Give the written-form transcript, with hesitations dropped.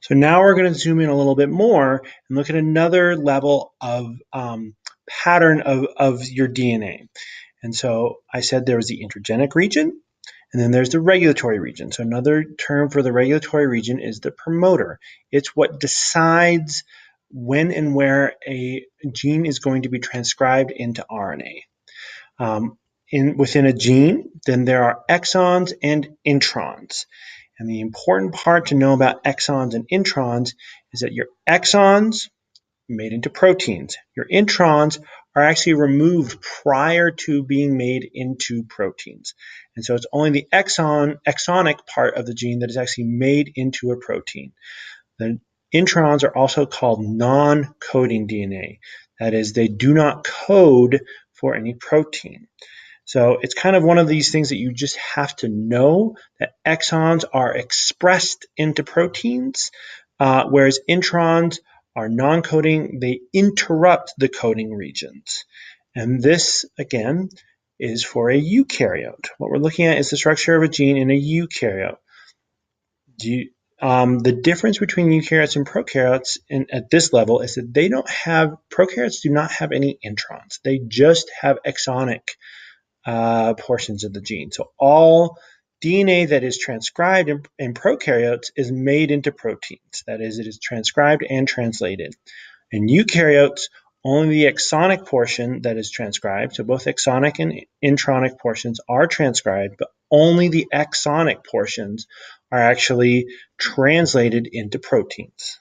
So now we're going to zoom in a little bit more and look at another level of pattern of your DNA. And so I said there was the intergenic region, and then there's the regulatory region. So another term for the regulatory region is the promoter. It's what decides when and where a gene is going to be transcribed into RNA. Within a gene, then there are exons and introns. And the important part to know about exons and introns is that your exons made into proteins. Your introns are actually removed prior to being made into proteins. And so it's only the exonic part of the gene that is actually made into a protein. The introns are also called non-coding DNA. That is, they do not code for any protein. So it's kind of one of these things that you just have to know, that exons are expressed into proteins, whereas introns are non-coding. They interrupt the coding regions. And this, again, is for a eukaryote. What we're looking at is the structure of a gene in a eukaryote. The difference between eukaryotes and prokaryotes at this level is that prokaryotes do not have any introns. They just have exonic portions of the gene. So all DNA that is transcribed in prokaryotes is made into proteins. That is, it is transcribed and translated. In eukaryotes, only the exonic portion that is transcribed, so both exonic and intronic portions are transcribed, but only the exonic portions are actually translated into proteins.